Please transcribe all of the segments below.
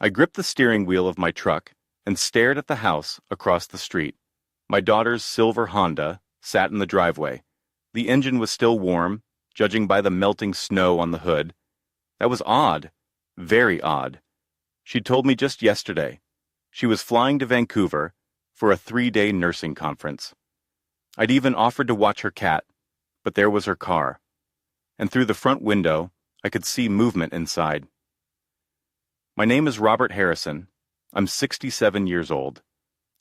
I gripped the steering wheel of my truck and stared at the house across the street. My daughter's silver Honda sat in the driveway. The engine was still warm, judging by the melting snow on the hood. That was odd, very odd. She told me just yesterday. She was flying to Vancouver for a 3-day nursing conference. I'd even offered to watch her cat, but there was her car. And through the front window, I could see movement inside. My name is Robert Harrison. I'm 67 years old.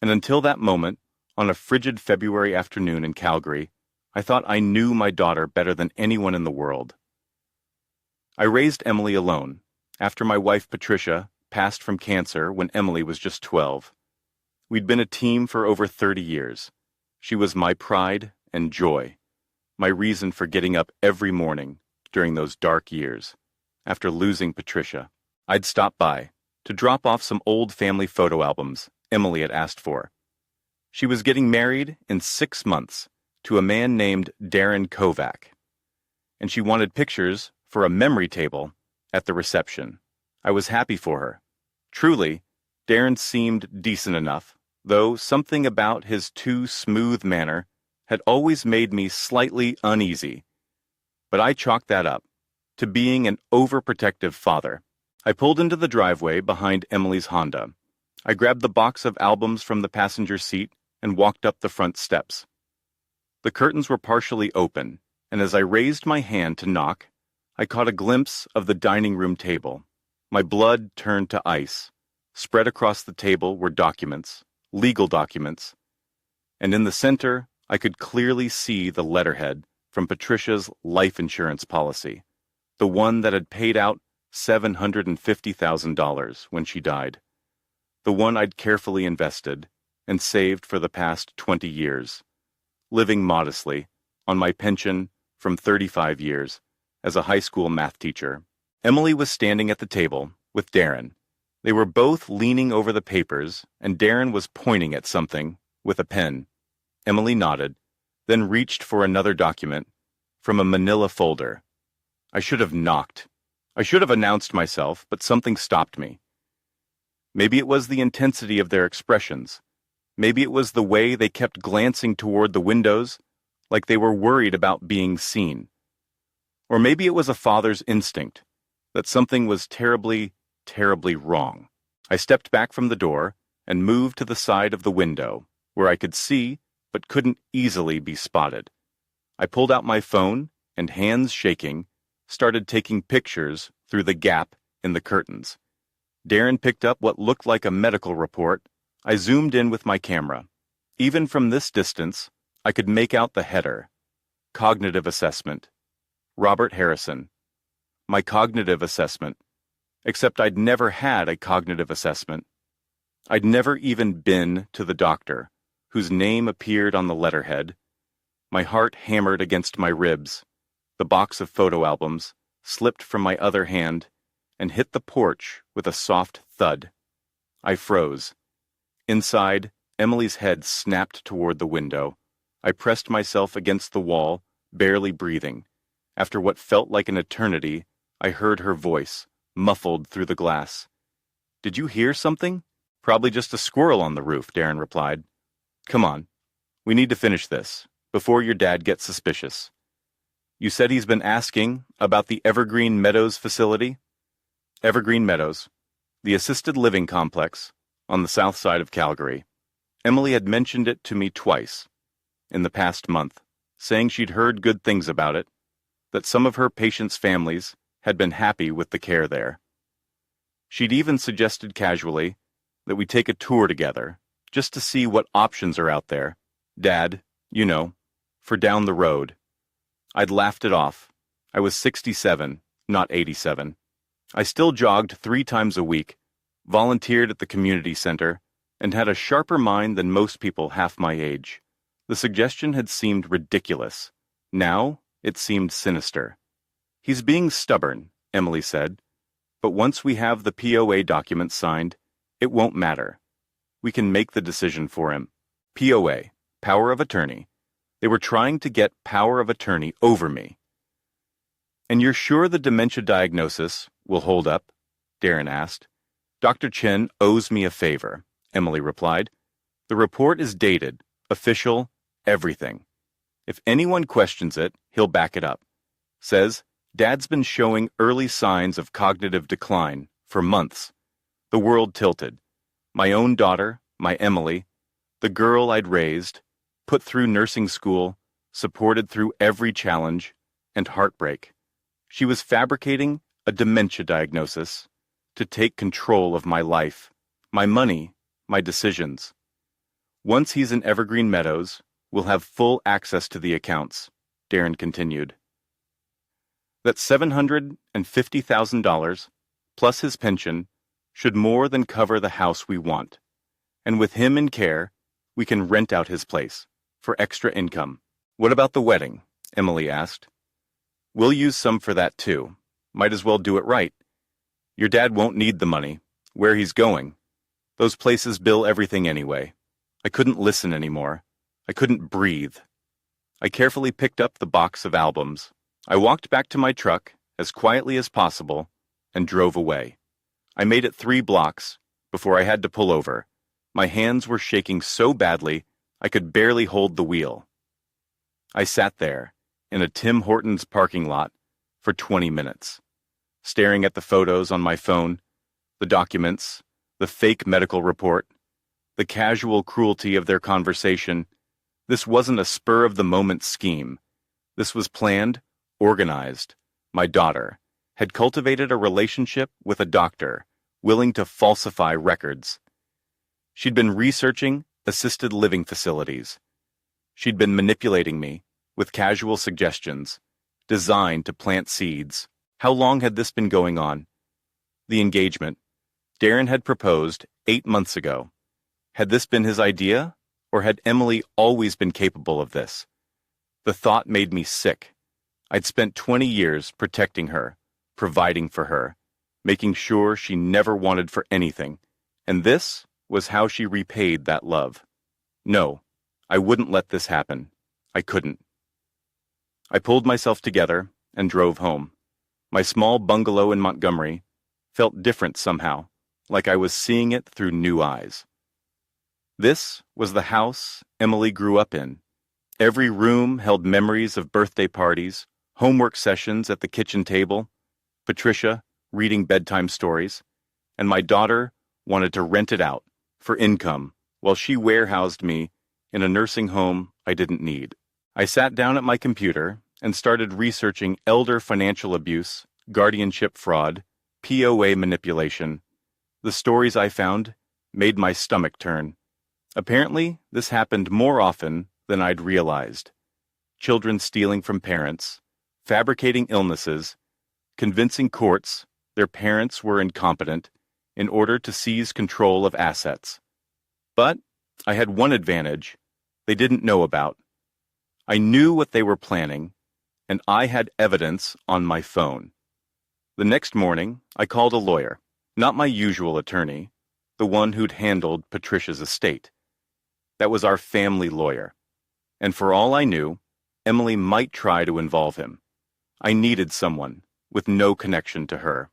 And until that moment, on a frigid February afternoon in Calgary, I thought I knew my daughter better than anyone in the world. I raised Emily alone, after my wife Patricia passed from cancer when Emily was just 12. We'd been a team for over 30 years. She was my pride and joy, my reason for getting up every morning during those dark years. After losing Patricia, I'd stop by to drop off some old family photo albums Emily had asked for. She was getting married in 6 months to a man named Darren Kovac, and she wanted pictures for a memory table at the reception. I was happy for her. Truly, Darren seemed decent enough, though something about his too smooth manner had always made me slightly uneasy. But I chalked that up to being an overprotective father. I pulled into the driveway behind Emily's Honda. I grabbed the box of albums from the passenger seat and walked up the front steps. The curtains were partially open, and as I raised my hand to knock, I caught a glimpse of the dining room table. My blood turned to ice. Spread across the table were documents, legal documents, and in the center I could clearly see the letterhead from Patricia's life insurance policy, the one that had paid out $750,000 when she died, the one I'd carefully invested and saved for the past 20 years, living modestly on my pension from 35 years as a high school math teacher. Emily was standing at the table with Darren. They were both leaning over the papers, and Darren was pointing at something with a pen. Emily nodded, then reached for another document from a manila folder. I should have knocked. I should have announced myself, but something stopped me. Maybe it was the intensity of their expressions. Maybe it was the way they kept glancing toward the windows, like they were worried about being seen. Or maybe it was a father's instinct, that something was terribly, terribly wrong. I stepped back from the door and moved to the side of the window, where I could see but couldn't easily be spotted. I pulled out my phone and, hands shaking, started taking pictures through the gap in the curtains. Darren picked up what looked like a medical report. I zoomed in with my camera. Even from this distance, I could make out the header. Cognitive assessment. Robert Harrison. My cognitive assessment. Except I'd never had a cognitive assessment. I'd never even been to the doctor, whose name appeared on the letterhead. My heart hammered against my ribs. The box of photo albums slipped from my other hand and hit the porch with a soft thud. I froze. Inside, Emily's head snapped toward the window. I pressed myself against the wall, barely breathing. After what felt like an eternity, I heard her voice, muffled through the glass. "Did you hear something?" "Probably just a squirrel on the roof," Darren replied. "Come on. We need to finish this, before your dad gets suspicious. You said he's been asking about the Evergreen Meadows facility?" Evergreen Meadows, the assisted living complex on the south side of Calgary. Emily had mentioned it to me twice in the past month, saying she'd heard good things about it, that some of her patients' families had been happy with the care there. She'd even suggested casually that we take a tour together, just to see what options are out there. Dad, you know, for down the road. I'd laughed it off. I was 67, not 87. I still jogged 3 times a week, volunteered at the community center, and had a sharper mind than most people half my age. The suggestion had seemed ridiculous. Now, it seemed sinister. "He's being stubborn," Emily said. "But once we have the POA documents signed, it won't matter. We can make the decision for him." POA, power of attorney. They were trying to get power of attorney over me. "And you're sure the dementia diagnosis will hold up?" Darren asked. Dr. Chen owes me a favor, Emily replied. The report is dated, official, everything. If anyone questions it, he'll back it up. Says, Dad's been showing early signs of cognitive decline for months. The world tilted. My own daughter, my Emily, the girl I'd raised, put through nursing school, supported through every challenge, and heartbreak. She was fabricating a dementia diagnosis to take control of my life, my money, my decisions. Once he's in Evergreen Meadows, we'll have full access to the accounts, Darren continued. That $750,000, plus his pension, should more than cover the house we want. And with him in care, we can rent out his place for extra income. What about the wedding? Emily asked. We'll use some for that too. Might as well do it right. Your dad won't need the money. Where he's going. Those places bill everything anyway. I couldn't listen anymore. I couldn't breathe. I carefully picked up the box of albums. I walked back to my truck as quietly as possible and drove away. I made it 3 blocks before I had to pull over. My hands were shaking so badly I could barely hold the wheel. I sat there in a Tim Hortons parking lot for 20 minutes, staring at the photos on my phone, the documents, the fake medical report, the casual cruelty of their conversation. This wasn't a spur-of-the-moment scheme. This was planned, organized. My daughter had cultivated a relationship with a doctor willing to falsify records. She'd been researching assisted living facilities. She'd been manipulating me with casual suggestions designed to plant seeds. How long had this been going on? The engagement. Darren had proposed 8 months ago. Had this been his idea, or had Emily always been capable of this? The thought made me sick. I'd spent 20 years protecting her, providing for her, making sure she never wanted for anything, and this was how she repaid that love. No, I wouldn't let this happen. I couldn't. I pulled myself together and drove home. My small bungalow in Montgomery felt different somehow, like I was seeing it through new eyes. This was the house Emily grew up in. Every room held memories of birthday parties, homework sessions at the kitchen table, Patricia reading bedtime stories, and my daughter wanted to rent it out for income while she warehoused me in a nursing home I didn't need. I sat down at my computer and started researching elder financial abuse, guardianship fraud, POA manipulation. The stories I found made my stomach turn. Apparently, this happened more often than I'd realized. Children stealing from parents, fabricating illnesses, convincing courts their parents were incompetent in order to seize control of assets. But I had one advantage they didn't know about. I knew what they were planning, and I had evidence on my phone. The next morning, I called a lawyer, not my usual attorney, the one who'd handled Patricia's estate. That was our family lawyer, and for all I knew, Emily might try to involve him. I needed someone with no connection to her.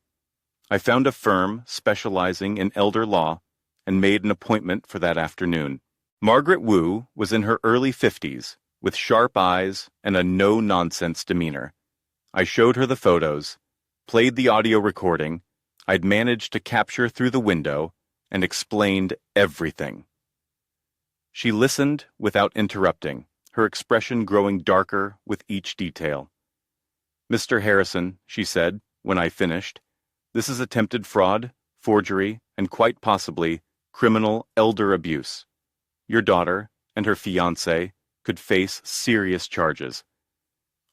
I found a firm specializing in elder law and made an appointment for that afternoon. Margaret Wu was in her early 50s, with sharp eyes and a no-nonsense demeanor. I showed her the photos, played the audio recording I'd managed to capture through the window, and explained everything. She listened without interrupting, her expression growing darker with each detail. Mr. Harrison, she said, when I finished, this is attempted fraud, forgery, and quite possibly criminal elder abuse. Your daughter and her fiancé could face serious charges.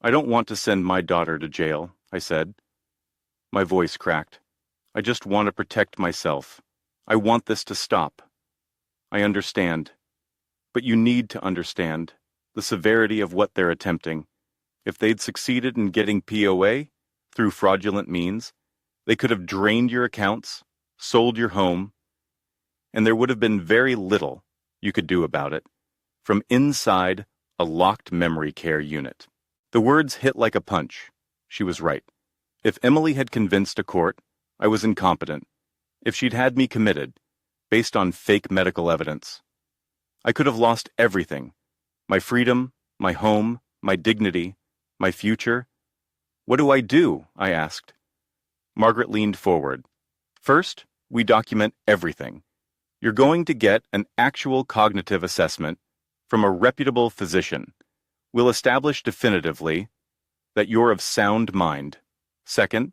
I don't want to send my daughter to jail, I said. My voice cracked. I just want to protect myself. I want this to stop. I understand. But you need to understand the severity of what they're attempting. If they'd succeeded in getting POA through fraudulent means, they could have drained your accounts, sold your home, and there would have been very little you could do about it from inside a locked memory care unit. The words hit like a punch. She was right. If Emily had convinced a court I was incompetent, if she'd had me committed, based on fake medical evidence. I could have lost everything: my freedom, my home, my dignity, my future. What do I do? I asked. Margaret leaned forward. First, we document everything. You're going to get an actual cognitive assessment from a reputable physician. We'll establish definitively that you're of sound mind. Second,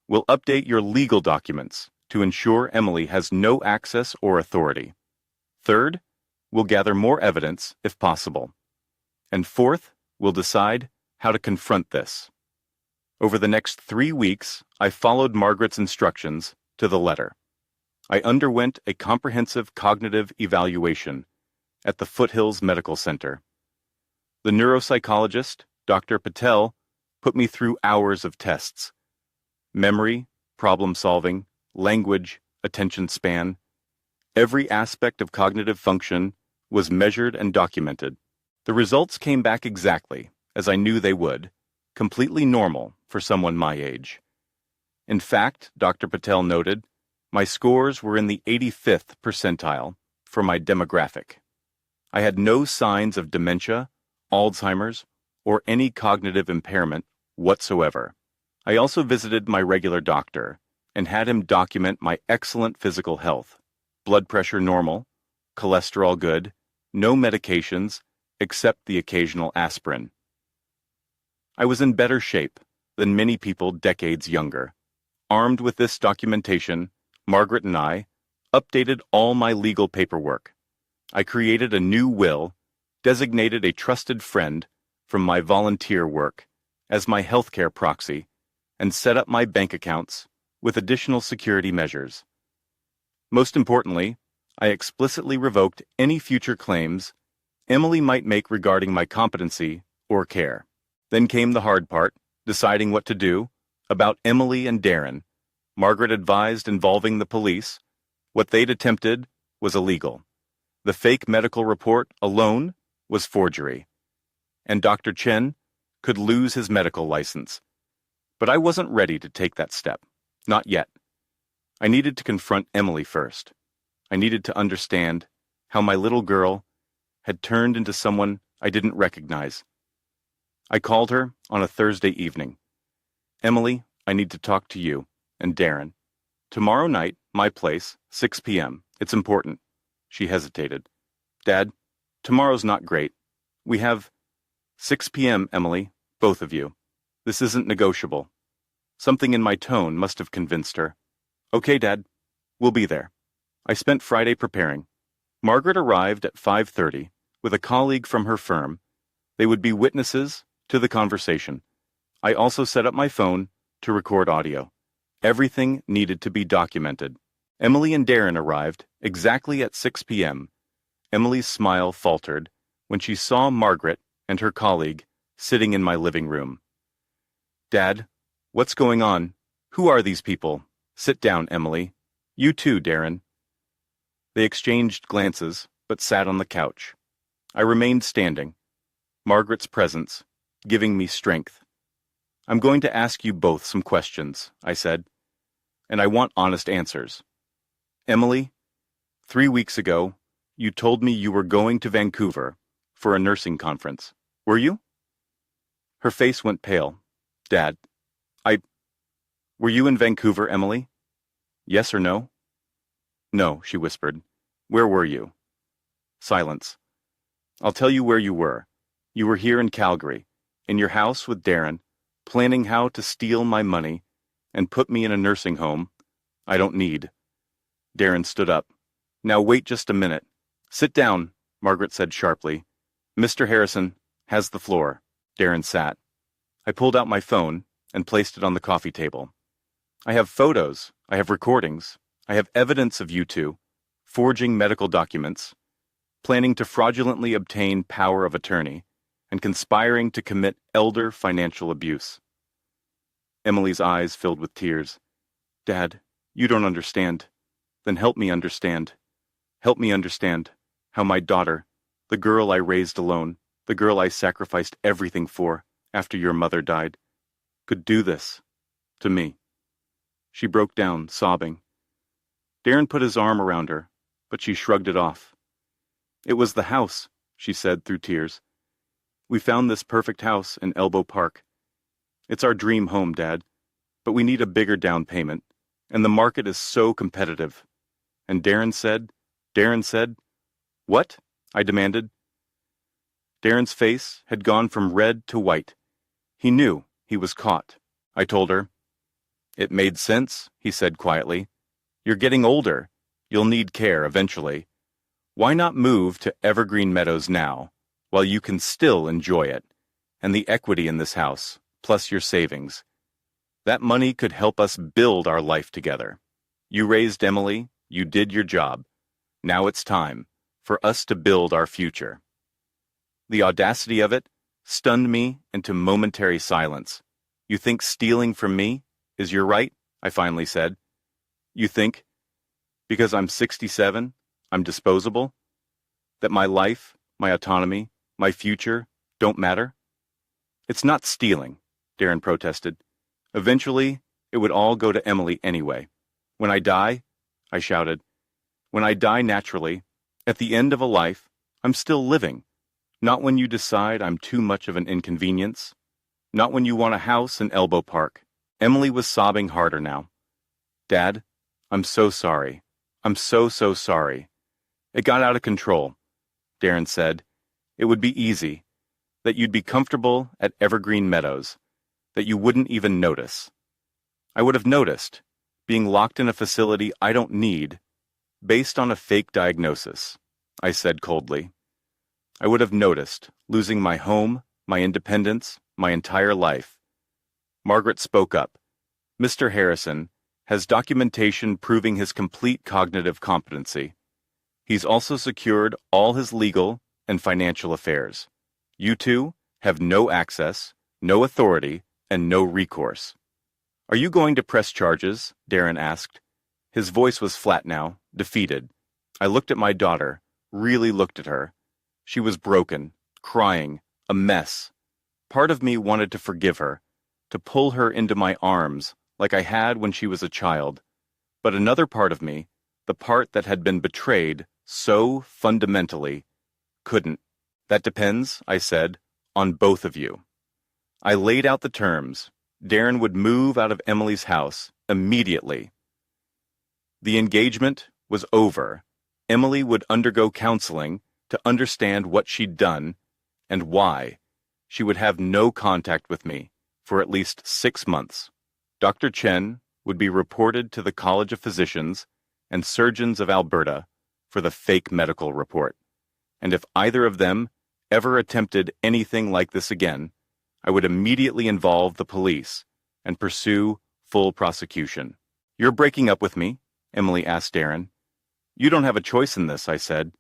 we'll update your legal documents to ensure Emily has no access or authority. Third, we'll gather more evidence if possible. And fourth, we'll decide how to confront this. Over the next 3 weeks, I followed Margaret's instructions to the letter. I underwent a comprehensive cognitive evaluation at the Foothills Medical Center. The neuropsychologist, Dr. Patel, put me through hours of tests: memory, problem-solving, language, attention span. Every aspect of cognitive function was measured and documented. The results came back exactly as I knew they would, completely normal for someone my age. In fact, Dr. Patel noted, my scores were in the 85th percentile for my demographic. I had no signs of dementia, Alzheimer's, or any cognitive impairment whatsoever. I also visited my regular doctor and had him document my excellent physical health: blood pressure normal, cholesterol good, no medications except the occasional aspirin. I was in better shape than many people decades younger. Armed with this documentation, Margaret and I updated all my legal paperwork. I created a new will, designated a trusted friend from my volunteer work as my healthcare proxy, and set up my bank accounts with additional security measures. Most importantly, I explicitly revoked any future claims Emily might make regarding my competency or care. Then came the hard part, deciding what to do. About Emily and Darren, Margaret advised involving the police. What they'd attempted was illegal. The fake medical report alone was forgery. And Dr. Chen could lose his medical license. But I wasn't ready to take that step. Not yet. I needed to confront Emily first. I needed to understand how my little girl had turned into someone I didn't recognize. I called her on a Thursday evening. Emily, I need to talk to you and Darren. Tomorrow night, my place, 6 p.m. It's important. She hesitated. Dad, tomorrow's not great. We have 6 p.m., Emily, both of you. This isn't negotiable. Something in my tone must have convinced her. Okay, Dad, we'll be there. I spent Friday preparing. Margaret arrived at 5:30 with a colleague from her firm. They would be witnesses to the conversation. I also set up my phone to record audio. Everything needed to be documented. Emily and Darren arrived exactly at 6 p.m. Emily's smile faltered when she saw Margaret and her colleague sitting in my living room. Dad, what's going on? Who are these people? Sit down, Emily. You too, Darren. They exchanged glances, but sat on the couch. I remained standing. Margaret's presence giving me strength. I'm going to ask you both some questions, I said, and I want honest answers. Emily, 3 weeks ago, you told me you were going to Vancouver for a nursing conference. Were you? Her face went pale. Dad, were you in Vancouver, Emily? Yes or no? No, she whispered. Where were you? Silence. I'll tell you where you were. You were here in Calgary, in your house with Darren, planning how to steal my money and put me in a nursing home I don't need. Darren stood up. Now wait just a minute. Sit down, Margaret said sharply. Mr. Harrison has the floor. Darren sat. I pulled out my phone and placed it on the coffee table. I have photos. I have recordings. I have evidence of you two, forging medical documents, planning to fraudulently obtain power of attorney, and conspiring to commit elder financial abuse. Emily's eyes filled with tears. Dad, you don't understand. Then help me understand. Help me understand how my daughter, the girl I raised alone, the girl I sacrificed everything for after your mother died, could do this to me. She broke down, sobbing. Darren put his arm around her, but she shrugged it off. It was the house, she said through tears. We found this perfect house in Elbow Park. It's our dream home, Dad, but we need a bigger down payment, and the market is so competitive. And Darren said, What? I demanded. Darren's face had gone from red to white. He knew he was caught. I told her. It made sense, he said quietly. You're getting older. You'll need care eventually. Why not move to Evergreen Meadows now, while you can still enjoy it, and the equity in this house, plus your savings? That money could help us build our life together. You raised Emily, you did your job. Now it's time for us to build our future. The audacity of it stunned me into momentary silence. You think stealing from me is your right? I finally said. You think, because I'm 67, I'm disposable? That my life, my autonomy, my future don't matter? It's not stealing, Darren protested. Eventually, it would all go to Emily anyway. When I die, I shouted, when I die naturally, at the end of a life, I'm still living. Not when you decide I'm too much of an inconvenience. Not when you want a house in Elbow Park. Emily was sobbing harder now. Dad, I'm so sorry. I'm so sorry. It got out of control, Darren said. It would be easy. That you'd be comfortable at Evergreen Meadows. That you wouldn't even notice. I would have noticed, being locked in a facility I don't need, based on a fake diagnosis, I said coldly. I would have noticed losing my home, my independence, my entire life. Margaret spoke up. Mr. Harrison has documentation proving his complete cognitive competency. He's also secured all his legal and financial affairs. You two have no access, no authority, and no recourse. Are you going to press charges? Darren asked. His voice was flat now, defeated. I looked at my daughter, really looked at her. She was broken, crying, a mess. Part of me wanted to forgive her, to pull her into my arms like I had when she was a child. But another part of me, the part that had been betrayed so fundamentally, couldn't. That depends, I said, on both of you. I laid out the terms. Darren would move out of Emily's house immediately. The engagement was over. Emily would undergo counseling to understand what she'd done and why. She would have no contact with me for at least 6 months. Dr. Chen would be reported to the College of Physicians and Surgeons of Alberta for the fake medical report. And if either of them ever attempted anything like this again, I would immediately involve the police and pursue full prosecution. You're breaking up with me? Emily asked Darren. You don't have a choice in this, I said.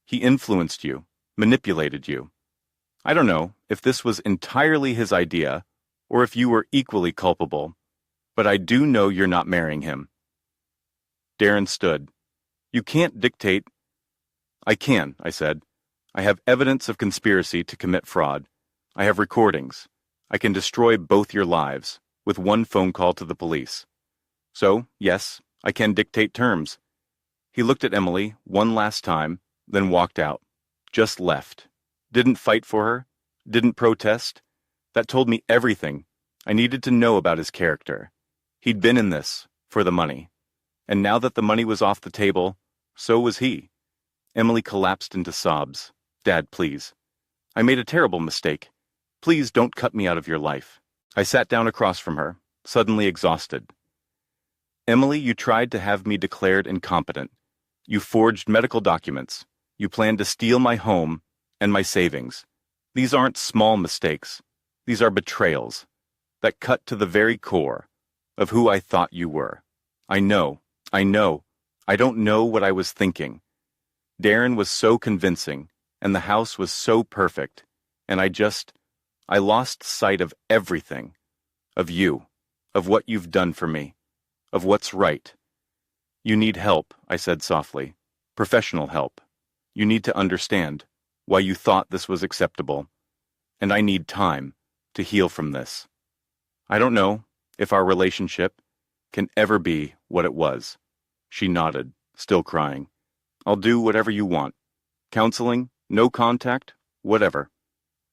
He influenced you, manipulated you. I don't know if this was entirely his idea or if you were equally culpable, but I do know you're not marrying him. Darren stood. You can't dictate. I can, I said. I have evidence of conspiracy to commit fraud. I have recordings. I can destroy both your lives with one phone call to the police. So, yes, I can dictate terms. He looked at Emily one last time, then walked out. Just left. Didn't fight for her. Didn't protest. That told me everything I needed to know about his character. He'd been in this for the money. And now that the money was off the table, so was he. Emily collapsed into sobs. Dad, please. I made a terrible mistake. Please don't cut me out of your life. I sat down across from her, suddenly exhausted. Emily, you tried to have me declared incompetent. You forged medical documents. You planned to steal my home and my savings. These aren't small mistakes. These are betrayals that cut to the very core of who I thought you were. I know. I don't know what I was thinking. Darren was so convincing, and the house was so perfect, and I lost sight of everything, of you, of what you've done for me, of what's right. You need help, I said softly, professional help. You need to understand why you thought this was acceptable, and I need time to heal from this. I don't know if our relationship can ever be what it was, She nodded, still crying. I'll do whatever you want. Counseling, no contact, whatever.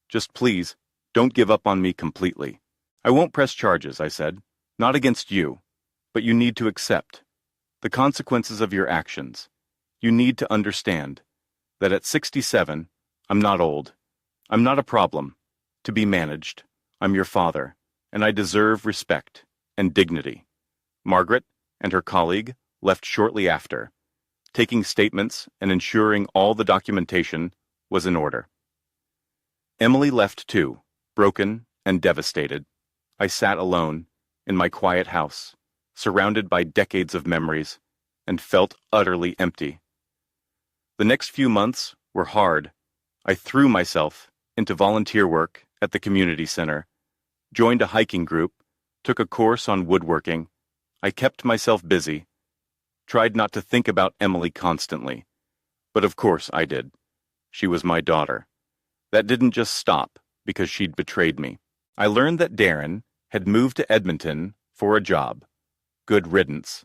Just please, don't give up on me completely. I won't press charges, I said. Not against you. But you need to accept the consequences of your actions. You need to understand that at 67, I'm not old. I'm not a problem. To be managed. I'm your father, and I deserve respect and dignity. Margaret and her colleague left shortly after, taking statements and ensuring all the documentation was in order. Emily left too, broken and devastated. I sat alone in my quiet house, surrounded by decades of memories, and felt utterly empty. The next few months were hard. I threw myself into volunteer work at the community center, joined a hiking group, took a course on woodworking. I kept myself busy, tried not to think about Emily constantly. But of course I did. She was my daughter. That didn't just stop because she'd betrayed me. I learned that Darren had moved to Edmonton for a job. Good riddance.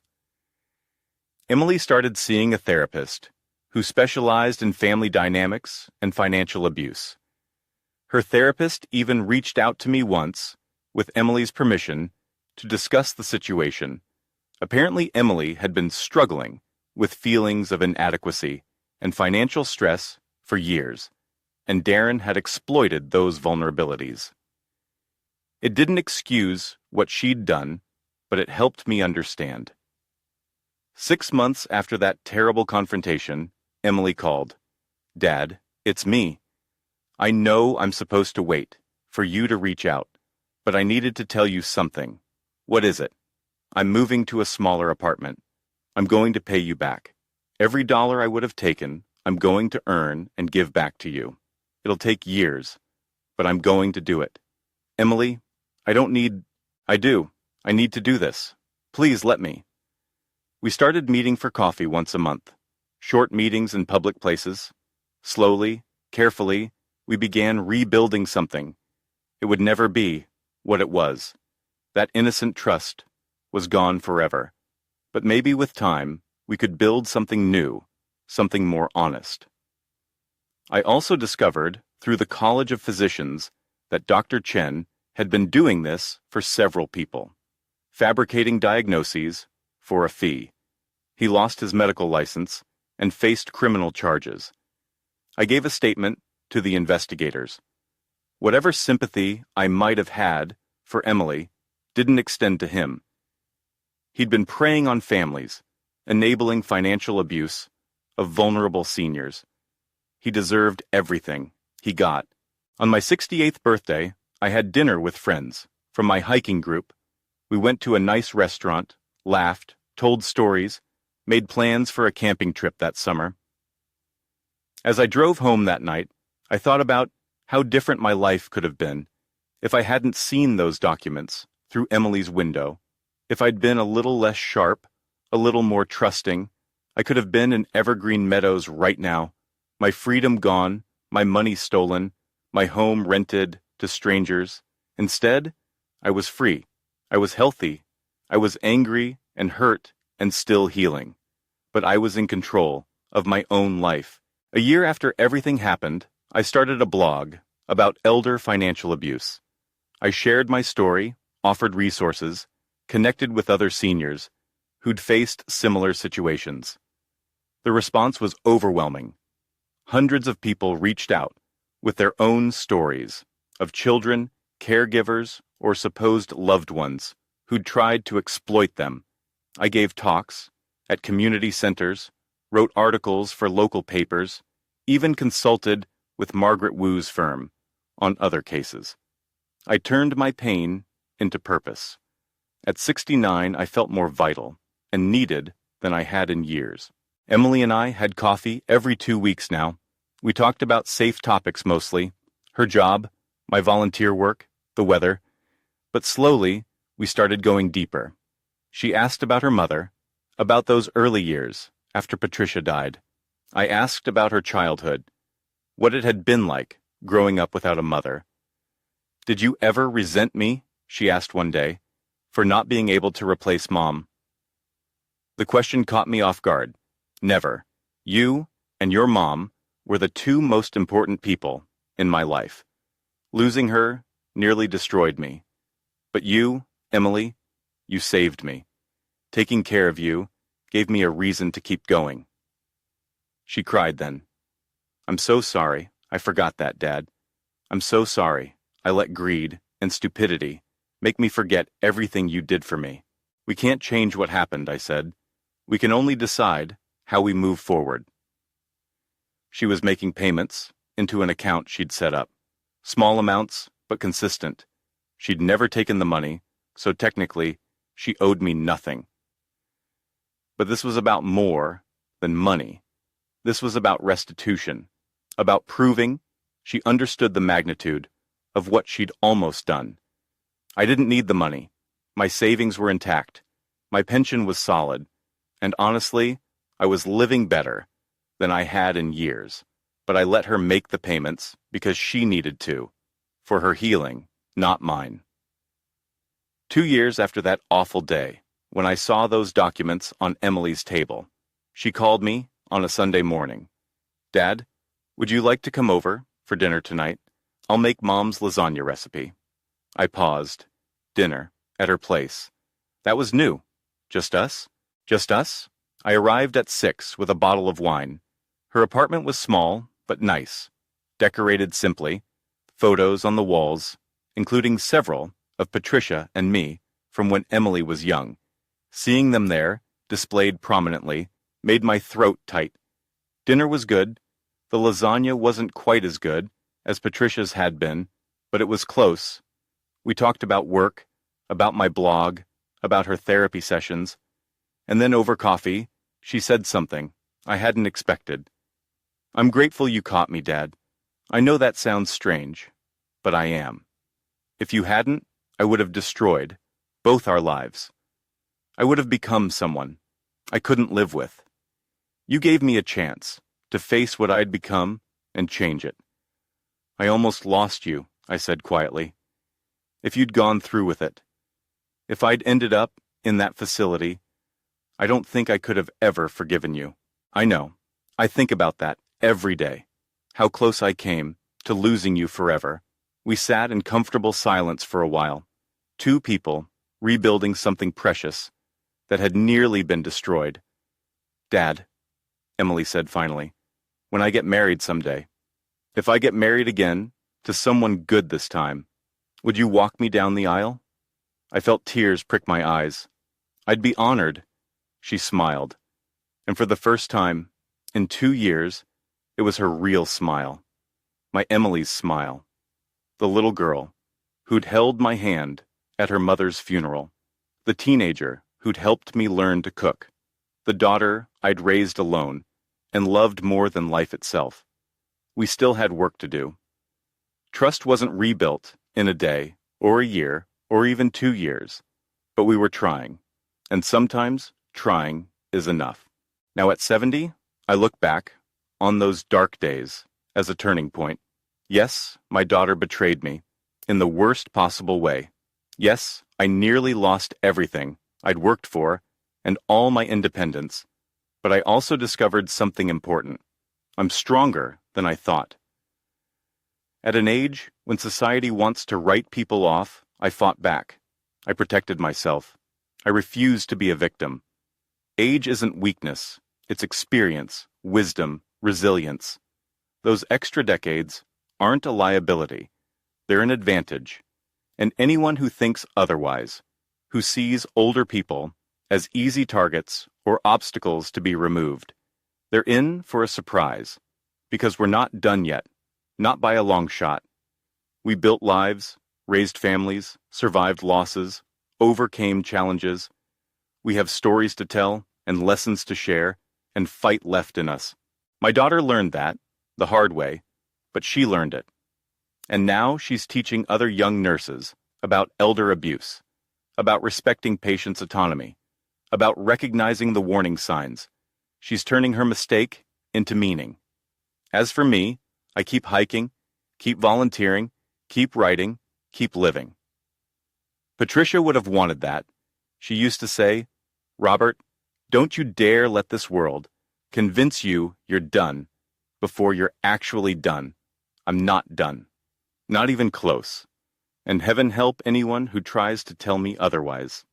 Emily started seeing a therapist who specialized in family dynamics and financial abuse. Her therapist even reached out to me once, with Emily's permission, to discuss the situation. Apparently, Emily had been struggling with feelings of inadequacy and financial stress for years, and Darren had exploited those vulnerabilities. It didn't excuse what she'd done, but it helped me understand. 6 months after that terrible confrontation, Emily called. Dad, it's me. I know I'm supposed to wait for you to reach out, but I needed to tell you something. What is it? I'm moving to a smaller apartment. I'm going to pay you back. Every dollar I would have taken, I'm going to earn and give back to you. It'll take years, but I'm going to do it. Emily, I need to do this. Please let me. We started meeting for coffee once a month. Short meetings in public places. Slowly, carefully, we began rebuilding something. It would never be what it was. That innocent trust was gone forever. But maybe with time, we could build something new, something more honest. I also discovered, through the College of Physicians, that Dr. Chen had been doing this for several people, fabricating diagnoses for a fee. He lost his medical license and faced criminal charges. I gave a statement to the investigators. Whatever sympathy I might have had for Emily didn't extend to him. He'd been preying on families, enabling financial abuse of vulnerable seniors. He deserved everything he got. On my 68th birthday, I had dinner with friends from my hiking group. We went to a nice restaurant, laughed, told stories, made plans for a camping trip that summer. As I drove home that night, I thought about how different my life could have been if I hadn't seen those documents through Emily's window. If I'd been a little less sharp, a little more trusting, I could have been in Evergreen Meadows right now, my freedom gone, my money stolen, my home rented to strangers. Instead, I was free. I was healthy. I was angry and hurt and still healing. But I was in control of my own life. A year after everything happened, I started a blog about elder financial abuse. I shared my story, offered resources, connected with other seniors who'd faced similar situations. The response was overwhelming. Hundreds of people reached out with their own stories of children, caregivers, or supposed loved ones who'd tried to exploit them. I gave talks at community centers, wrote articles for local papers, even consulted with Margaret Wu's firm on other cases. I turned my pain into purpose. At 69, I felt more vital and needed than I had in years. Emily and I had coffee every 2 weeks now. We talked about safe topics mostly, her job, my volunteer work, the weather. But slowly, we started going deeper. She asked about her mother, about those early years after Patricia died. I asked about her childhood, what it had been like growing up without a mother. Did you ever resent me, she asked one day, for not being able to replace Mom? The question caught me off guard. Never. You and your mom were the two most important people in my life. Losing her nearly destroyed me. But you, Emily, you saved me. Taking care of you gave me a reason to keep going. She cried then. I'm so sorry. I forgot that, Dad. I'm so sorry. I let greed and stupidity make me forget everything you did for me. We can't change what happened, I said. We can only decide how we move forward. She was making payments into an account she'd set up. Small amounts, but consistent. She'd never taken the money, so technically, she owed me nothing. But this was about more than money. This was about restitution, about proving she understood the magnitude of what she'd almost done. I didn't need the money. My savings were intact. My pension was solid. And honestly, I was living better than I had in years. But I let her make the payments because she needed to, for her healing, not mine. 2 years after that awful day, when I saw those documents on Emily's table, she called me on a Sunday morning. Dad, would you like to come over for dinner tonight? I'll make Mom's lasagna recipe. I paused. Dinner, at her place. That was new. Just us? Just us? I arrived at 6 with a bottle of wine. Her apartment was small, but nice. Decorated simply. Photos on the walls, including several of Patricia and me from when Emily was young. Seeing them there, displayed prominently, made my throat tight. Dinner was good. The lasagna wasn't quite as good as Patricia's had been, but it was close. We talked about work, about my blog, about her therapy sessions, and then over coffee, she said something I hadn't expected. I'm grateful you caught me, Dad. I know that sounds strange, but I am. If you hadn't, I would have destroyed both our lives. I would have become someone I couldn't live with. You gave me a chance to face what I'd become and change it. I almost lost you, I said quietly. If you'd gone through with it. If I'd ended up in that facility, I don't think I could have ever forgiven you. I know. I think about that every day. How close I came to losing you forever. We sat in comfortable silence for a while. Two people rebuilding something precious that had nearly been destroyed. Dad, Emily said finally, when I get married someday, if I get married again to someone good this time, would you walk me down the aisle? I felt tears prick my eyes. I'd be honored. She smiled. And for the first time in 2 years, it was her real smile. My Emily's smile. The little girl who'd held my hand at her mother's funeral. The teenager who'd helped me learn to cook. The daughter I'd raised alone and loved more than life itself. We still had work to do. Trust wasn't rebuilt in a day or a year or even 2 years, but we were trying. And sometimes trying is enough. Now at 70, I look back on those dark days as a turning point. Yes, my daughter betrayed me in the worst possible way. Yes, I nearly lost everything I'd worked for and all my independence, but I also discovered something important. I'm stronger than I thought. At an age when society wants to write people off, I fought back. I protected myself. I refused to be a victim. Age isn't weakness. It's experience, wisdom, resilience. Those extra decades aren't a liability. They're an advantage. And anyone who thinks otherwise, who sees older people as easy targets or obstacles to be removed, they're in for a surprise, because we're not done yet, not by a long shot. We built lives, raised families, survived losses, overcame challenges. We have stories to tell and lessons to share and fight left in us. My daughter learned that, the hard way, but she learned it. And now she's teaching other young nurses about elder abuse, about respecting patients' autonomy, about recognizing the warning signs. She's turning her mistake into meaning. As for me, I keep hiking, keep volunteering, keep writing, keep living. Patricia would have wanted that. She used to say, Robert, Don't you dare let this world convince you you're done before you're actually done. I'm not done. Not even close. And heaven help anyone who tries to tell me otherwise.